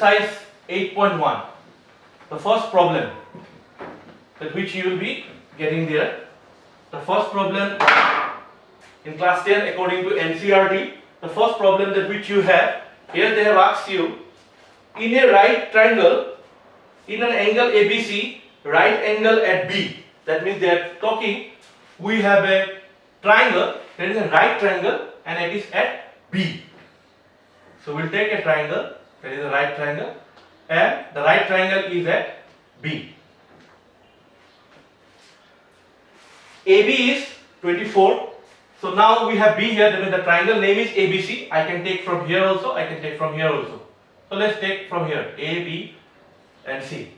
exercise 8.1. The first problem that which you will be getting there. The first problem in class 10 according to NCERT. The first problem that which you have here, they have asked you in a right triangle, in an angle ABC, right angle at B. That means they are talking, we have a triangle, there is a right triangle and it is at B. So we'll take a triangle, there is a right triangle and the right triangle is at B. AB is 24. So now we have B here, that means the triangle name is ABC. I can take from here also, I can take from here also. So let's take from here A, B and C.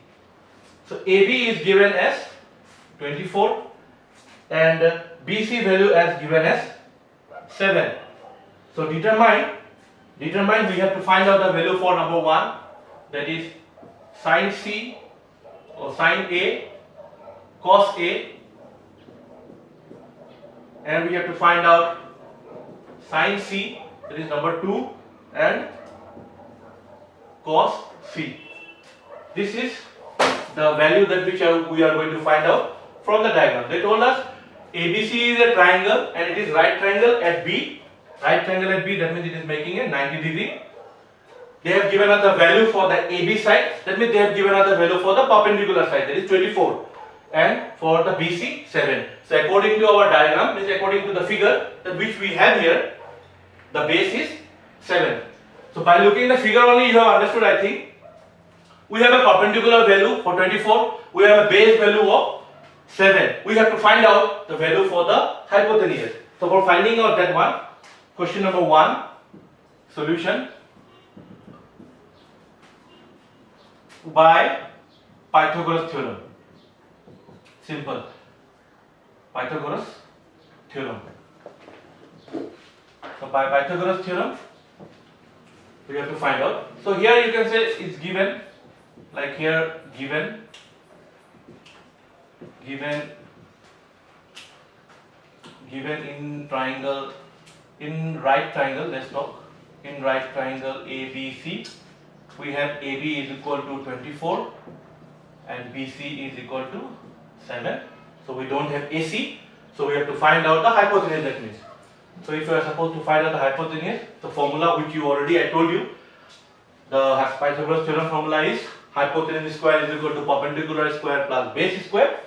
So AB is given as 24 and BC value as given as 7. So determine we have to find out the value for number 1, that is sin C or sin A cos A, and we have to find out sin C, that is number 2, and cos C. This is the value that which we are going to find out from the diagram. They told us ABC is a triangle and it is right triangle at B. Right triangle at B, that means it is making a 90 degree. They have given us the value for the AB side, that means they have given us the value for the perpendicular side, that is 24, and for the BC 7. So according to our diagram, means according to the figure that which we have here, the base is 7. So by looking at the figure only you have understood, I think. We have a perpendicular value for 24, we have a base value of 7. We have to find out the value for the hypotenuse. So for finding out that one, question number 1, solution by Pythagoras theorem. Simple. Pythagoras theorem. So by Pythagoras theorem, we have to find out. So here you can say it's given, like here given in triangle, in right triangle, let's talk, in right triangle ABC, we have AB is equal to 24 and BC is equal to 7. So we don't have AC, so we have to find out the hypotenuse, that means. So if you are supposed to find out the hypotenuse, the formula which you already I told you, the Pythagoras theorem formula is hypotenuse square is equal to perpendicular square plus base square.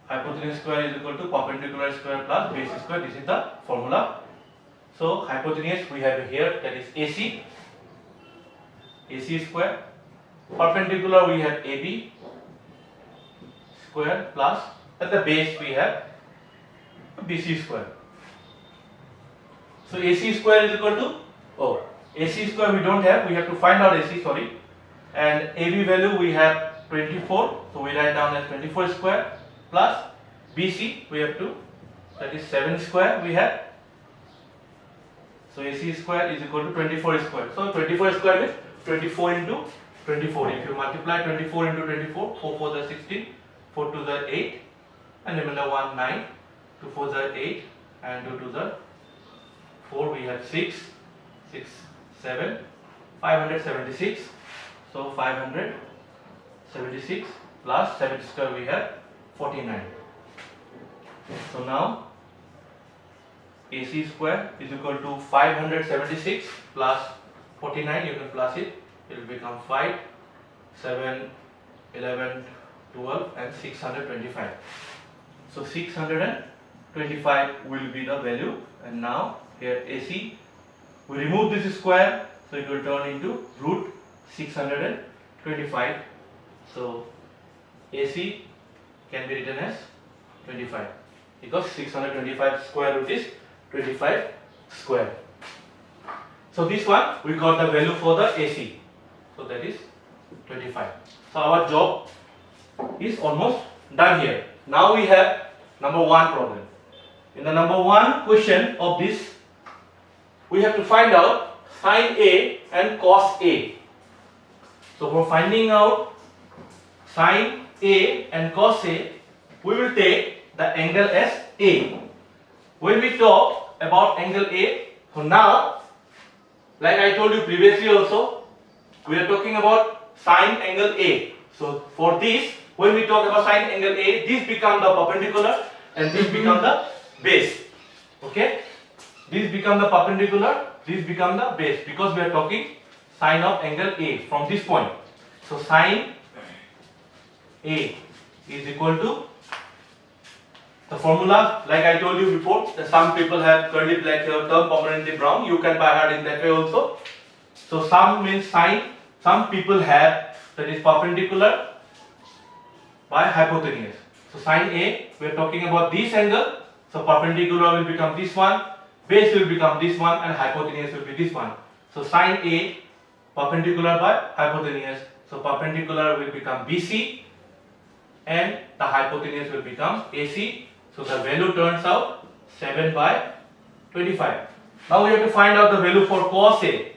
Hypotenuse square is equal to perpendicular square plus base square. This is the formula. So hypotenuse we have here, that is AC. AC square. Perpendicular we have AB square plus, at the base we have BC square. So AC square is equal to, AC square we don't have, we have to find out AC, sorry. And AB value we have 24, so we write down as 24 square plus BC we have to, that is 7 square we have. So AC square is equal to 24 square. So 24 square means 24 into 24. If you multiply 24 into 24, 4 4 is 16, 4 2 is 8, and remainder 1 9, 2 4 is 8, and 2 2 is 4. We have 6, 6 7, 576. So 576 plus 7 square we have 49. So now AC square is equal to 576 plus 49, you can plus it, it will become 5, 7, 11, 12 and 625. So 625 will be the value, and now here AC, we remove this square, so it will turn into root 625. So AC can be written as 25 because 625 square root is 25 square. So this one we got the value for the AC, so that is 25. So our job is almost done here. Now we have number 1 problem. In the number 1 question of this, we have to find out sin A and cos A. So for finding out sin A and cos A, we will take the angle as A. When we talk about angle A, so now, like I told you previously also, we are talking about sine angle A. So for this, when we talk about sine angle A, this become the perpendicular and this become the base. Okay, this become the perpendicular, this become the base, because we are talking sine of angle A from this point. So sine A is equal to the formula, like I told you before, that some people have curly black hair, some permanently brown. You can buy heart in that way also. So some means sine, some people have, that is perpendicular by hypotenuse. So sine A, we are talking about this angle. So perpendicular will become this one, base will become this one, and hypotenuse will be this one. So sine A perpendicular by hypotenuse. So perpendicular will become BC and the hypotenuse will become AC. So the value turns out 7 by 25. Now we have to find out the value for cos A.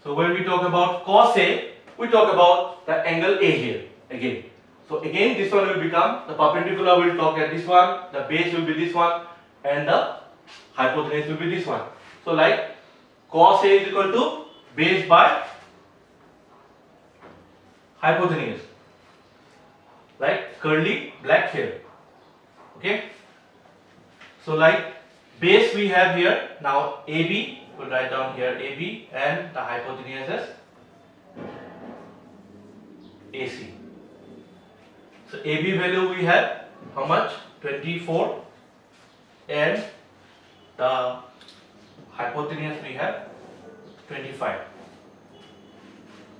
So when we talk about cos A, we talk about the angle A here again. So again this one will become, the perpendicular will talk at this one, the base will be this one, and the hypotenuse will be this one. So like cos A is equal to base by hypotenuse, like curly black hair. Okay, so like base we have here, now AB, we'll write down here AB, and the hypotenuse as AC. So AB value we have how much? 24, and the hypotenuse we have 25.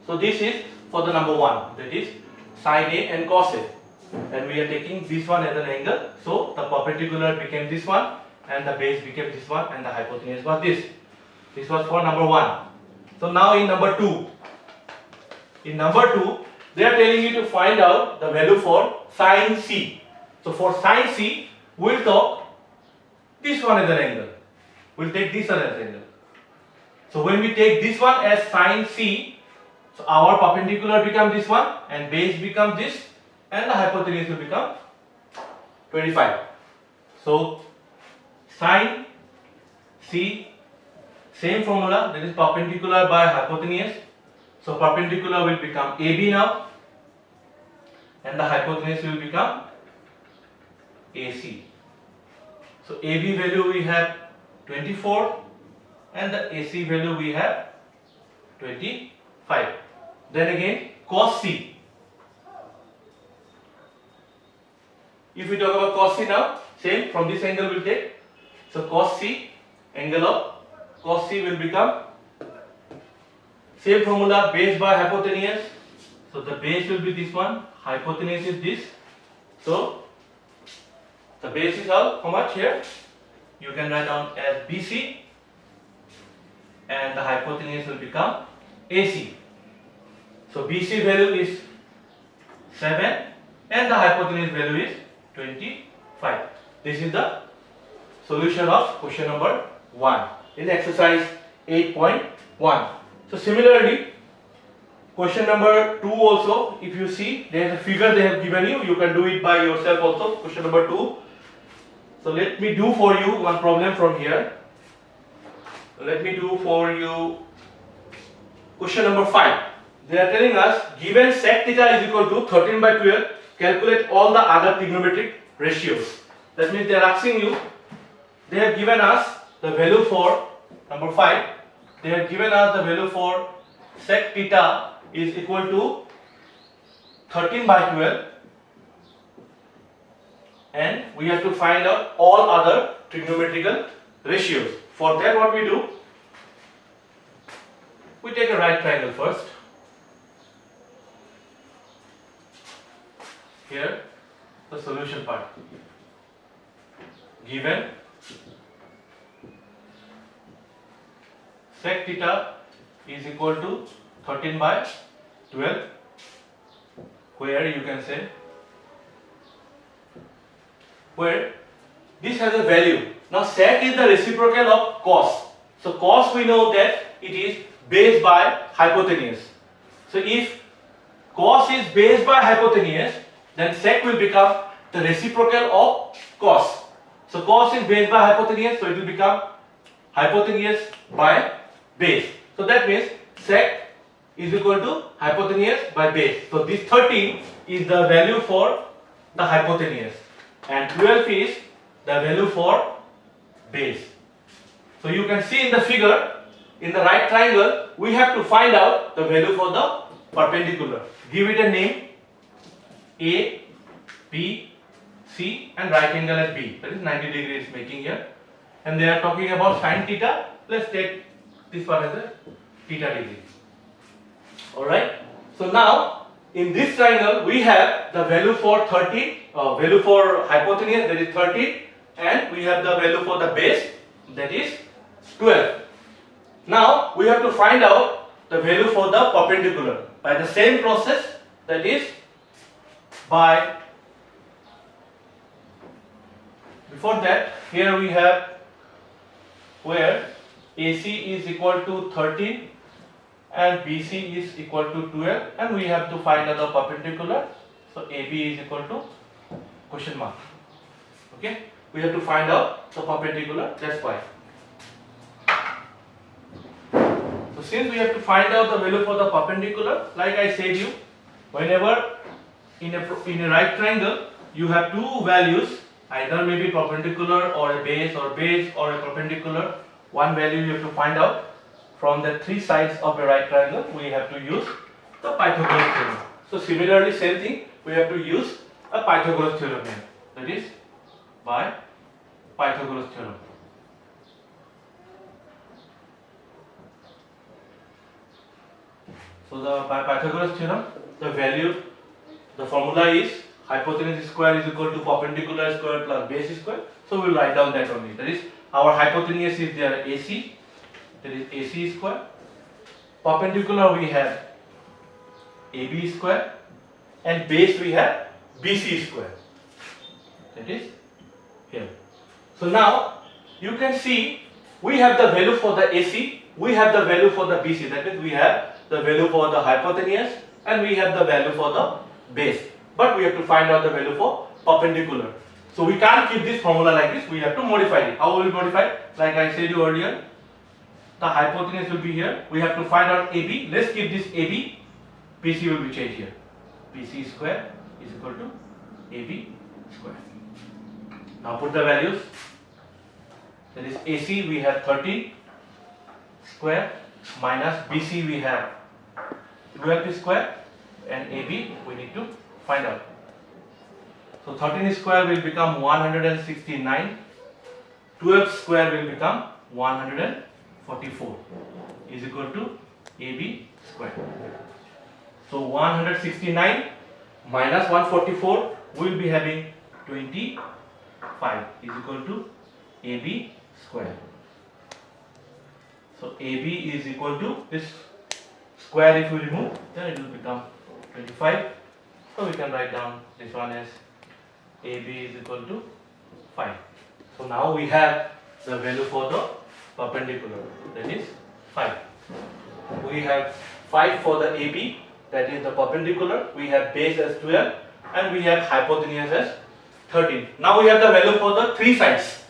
So this is for the number 1, that is sine A and cos A, and we are taking this one as an angle. So the perpendicular became this one and the base became this one and the hypotenuse was this. This was for number 1. So now in number 2, they are telling you to find out the value for sine C. So for sine C, we'll talk this one as an angle. We'll take this one as an angle. So when we take this one as sine C, so our perpendicular become this one and base become this and the hypotenuse will become 25. So sine C, same formula, that is perpendicular by hypotenuse. So perpendicular will become AB now and the hypotenuse will become AC. So AB value we have 24 and the AC value we have 25. Then again cos C. If we talk about cos C now, same from this angle we'll take. So cos C, angle of cos C will become, same formula, base by hypotenuse. So the base will be this one, hypotenuse is this. So the base is how much here? You can write down as BC and the hypotenuse will become AC. So BC value is 7 and the hypotenuse value is 25. This is the solution of question number 1 in exercise 8.1. So similarly, question number 2 also, if you see, there is a figure they have given you, you can do it by yourself also, question number 2. So let me do for you one problem from here. Let me do for you question number 5. They are telling us, given sec theta is equal to 13 by 12, calculate all the other trigonometric ratios. That means they are asking you, they have given us the value for number 5. They have given us the value for sec theta is equal to 13 by 12 and we have to find out all other trigonometrical ratios. For that what we do? We take a right triangle first. Here the solution part. Given sec theta is equal to 13 by 12, where you can say, where this has a value. Now sec is the reciprocal of cos. So cos we know that it is base by hypotenuse. So if cos is base by hypotenuse, then sec will become the reciprocal of cos. So cos is base by hypotenuse, so it will become hypotenuse by base. So that means sec is equal to hypotenuse by base. So this 13 is the value for the hypotenuse and 12 is the value for base. So you can see in the figure, in the right triangle, we have to find out the value for the perpendicular. Give it a name A, B, C and right angle at B. That is 90 degrees making here. And they are talking about sine theta. Let's take this one as a theta degree. Alright. So now in this triangle we have the value for 30, value for hypotenuse, that is 30, and we have the value for the base, that is 12. Now we have to find out the value for the perpendicular by the same process, that is by, before that, here we have where AC is equal to 13 and BC is equal to 12, and we have to find out the perpendicular. So AB is equal to question mark. Okay, we have to find out the perpendicular, that's why. So since we have to find out the value for the perpendicular, like I said you, whenever in a right triangle you have two values, either maybe perpendicular or a base or a perpendicular, one value you have to find out from the three sides of a right triangle. We have to use the Pythagoras theorem. So similarly, same thing, we have to use a Pythagoras theorem here, that is by Pythagoras theorem. So by Pythagoras theorem, the formula is hypotenuse square is equal to perpendicular square plus base square. So we will write down that only. That is, our hypotenuse is there AC, that is AC square. Perpendicular we have AB square, and base we have BC square. That is here. So now you can see we have the value for the AC, we have the value for the BC. That means we have the value for the hypotenuse and we have the value for the base. But we have to find out the value for perpendicular. So we can't keep this formula like this, we have to modify it. How will we modify it? Like I said you earlier, the hypotenuse will be here. We have to find out AB. Let's keep this AB. BC will be changed here. BC square is equal to AB square. Now put the values. That is AC we have 13 square minus BC we have 12 square and AB we need to find out. So 13 square will become 169, 12 square will become 144 is equal to AB square. So 169 minus 144 will be having 25 is equal to AB square. So AB is equal to this square, if we remove, then it will become 25. So we can write down this one as AB is equal to 5. So now we have the value for the perpendicular, that is 5. We have 5 for the AB, that is the perpendicular. We have base as 12 and we have hypotenuse as 13. Now we have the value for the three sides.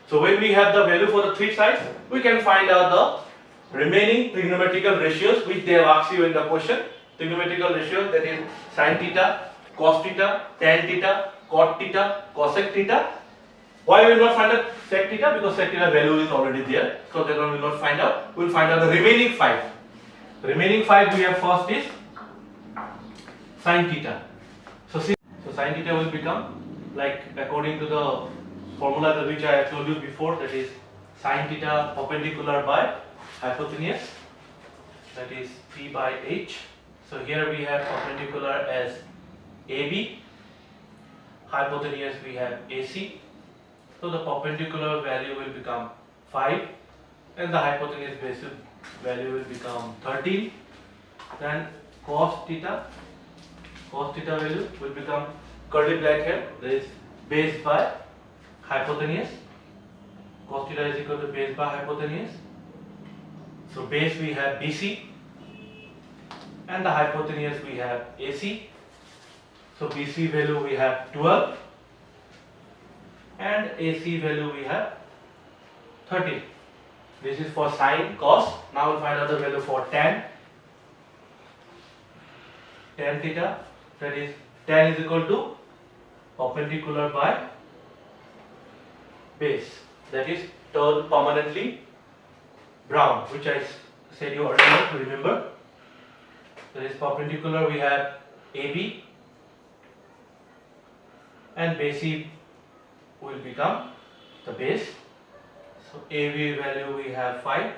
So when we have the value for the three sides, we can find out the remaining trigonometrical ratios which they have asked you in the question. Trigonometrical ratios, that is sin theta, cos theta, tan theta, cot theta, cosec theta. Why we will not find out sec theta? Because sec theta value is already there. So that one we will not find out. We will find out the remaining 5. The remaining 5 we have first is sin theta. So sin theta will become, like according to the formula that which I have told you before, that is sin theta perpendicular by hypotenuse, that is P by H. So here we have perpendicular as AB, hypotenuse we have AC. So the perpendicular value will become 5 and the hypotenuse base value will become 13. Then cos theta value will become curly bracket here, that is base by hypotenuse. Cos theta is equal to base by hypotenuse. So base we have BC and the hypotenuse we have AC. So BC value we have 12 and AC value we have 13. This is for sine, cos. Now we'll find out the value for tan. tan theta, that is tan is equal to perpendicular by base, that is turned permanently brown, which I said you earlier to remember. That is perpendicular, we have AB and BC will become the base. So AB value we have 5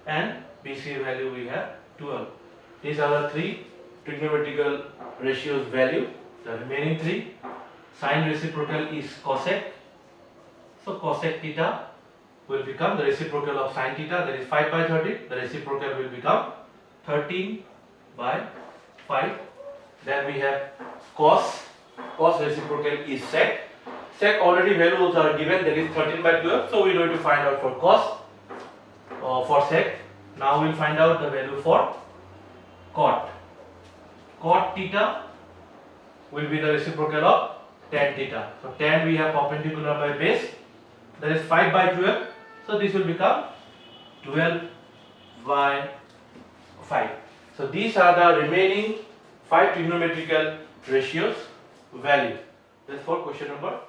and BC value we have 12. These are the three trigonometrical ratios value. The remaining three, sine reciprocal is cosec. So cosec theta will become the reciprocal of sine theta, that is 5 by 13. The reciprocal will become 13 by 5. Then we have cos. Cos reciprocal is sec. Sec already values are given, that is 13 by 12. So we are going to find out for cos, for sec. Now we will find out the value for cot. Cot theta will be the reciprocal of tan theta. So tan we have perpendicular by base, that is 5 by 12. So this will become 12 by 5. So these are the remaining 5 trigonometrical ratios value. That's for question number